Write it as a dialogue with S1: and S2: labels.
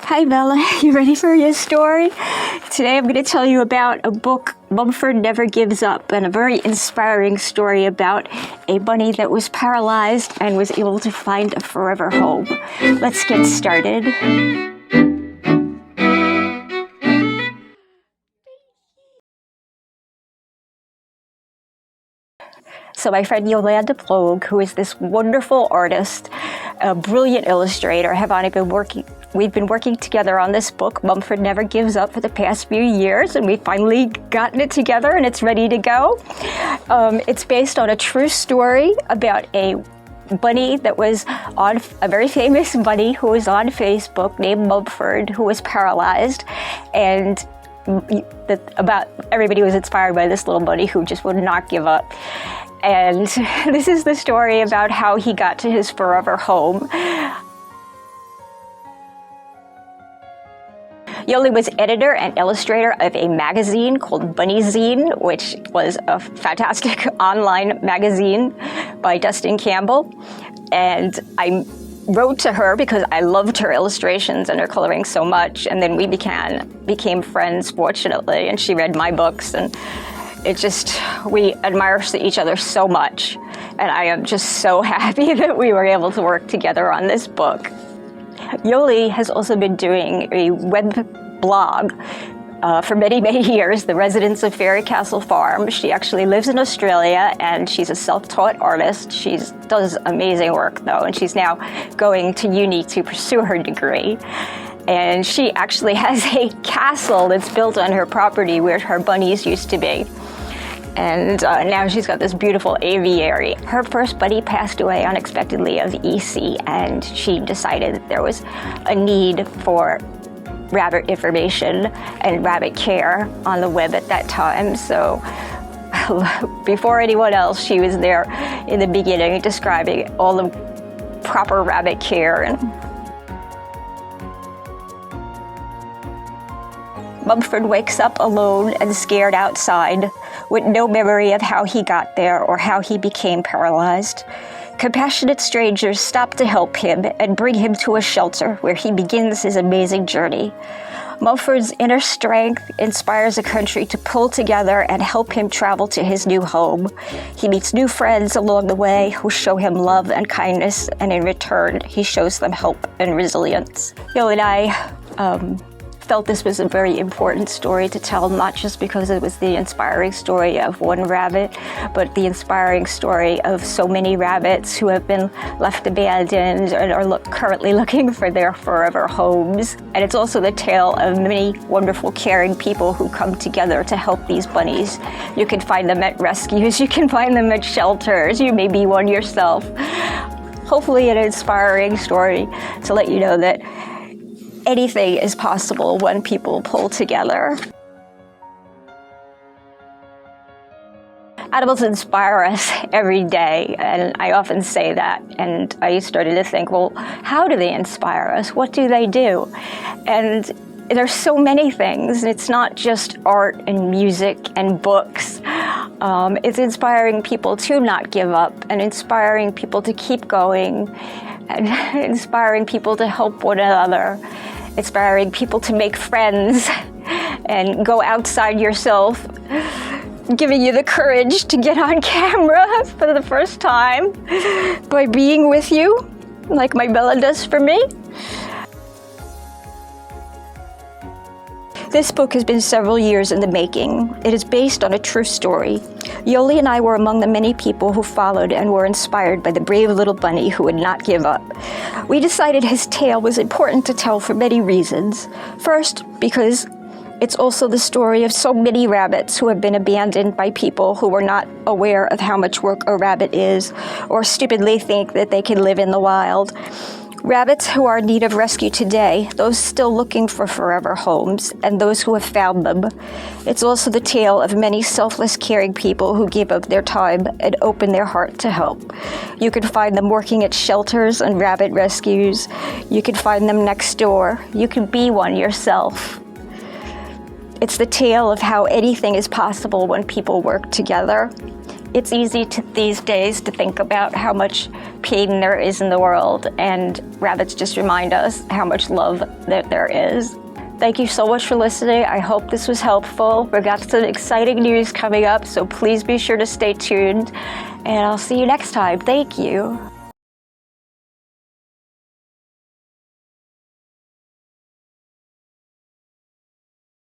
S1: Hi Bella, you ready for your story? Today I'm going to tell you about a book, Mumford Never Gives Up, and a very inspiring story about a bunny that was paralyzed and was able to find a forever home. Let's get started. So my friend Yolanda Boag, who is this wonderful artist, a brilliant illustrator, we've been working together on this book, Mumford Never Gives Up, for the past few years, and we've finally gotten it together and it's ready to go. It's based on a true story about a bunny that was a very famous bunny who was on Facebook named Mumford, who was paralyzed, and everybody was inspired by this little bunny who just would not give up. And this is the story about how he got to his forever home. Yoli was editor and illustrator of a magazine called Bunnyzine, which was a fantastic online magazine by Dustin Campbell. And I wrote to her because I loved her illustrations and her coloring so much. And then we became friends, fortunately, and she read my books, and we admire each other so much. And I am just so happy that we were able to work together on this book. Yoli has also been doing a web blog for many, many years, The Residents of Fairy Castle Farm. She actually lives in Australia, and she's a self-taught artist. She does amazing work, though, and she's now going to uni to pursue her degree. And she actually has a castle that's built on her property where her bunnies used to be. And now she's got this beautiful aviary. Her first bunny passed away unexpectedly of EC, and she decided that there was a need for rabbit information and rabbit care on the web at that time. So before anyone else, she was there in the beginning describing all the proper rabbit care. Mumford wakes up alone and scared outside, with no memory of how he got there or how he became paralyzed. Compassionate strangers stop to help him and bring him to a shelter where he begins his amazing journey. Mumford's inner strength inspires a country to pull together and help him travel to his new home. He meets new friends along the way who show him love and kindness, and in return, he shows them hope and resilience. Yo and I felt this was a very important story to tell, not just because it was the inspiring story of one rabbit, but the inspiring story of so many rabbits who have been left abandoned and are currently looking for their forever homes. And it's also the tale of many wonderful, caring people who come together to help these bunnies. You can find them at rescues, you can find them at shelters, you may be one yourself. Hopefully an inspiring story to let you know that anything is possible when people pull together. Animals inspire us every day, and I often say that, and I started to think, well, how do they inspire us? What do they do? And there's so many things. It's not just art and music and books. It's inspiring people to not give up, and inspiring people to keep going, and inspiring people to help one another, inspiring people to make friends and go outside yourself, giving you the courage to get on camera for the first time by being with you, like my Bella does for me. This book has been several years in the making. It is based on a true story. Yoli and I were among the many people who followed and were inspired by the brave little bunny who would not give up. We decided his tale was important to tell for many reasons. First, because it's also the story of so many rabbits who have been abandoned by people who were not aware of how much work a rabbit is, or stupidly think that they can live in the wild. Rabbits who are in need of rescue today, those still looking for forever homes, and those who have found them. It's also the tale of many selfless, caring people who give up their time and open their heart to help. You can find them working at shelters and rabbit rescues. You can find them next door. You can be one yourself. It's the tale of how anything is possible when people work together. It's easy these days to think about how much pain there is in the world, and rabbits just remind us how much love that there is. Thank you so much for listening. I hope this was helpful. We've got some exciting news coming up, so please be sure to stay tuned, and I'll see you next time. Thank you.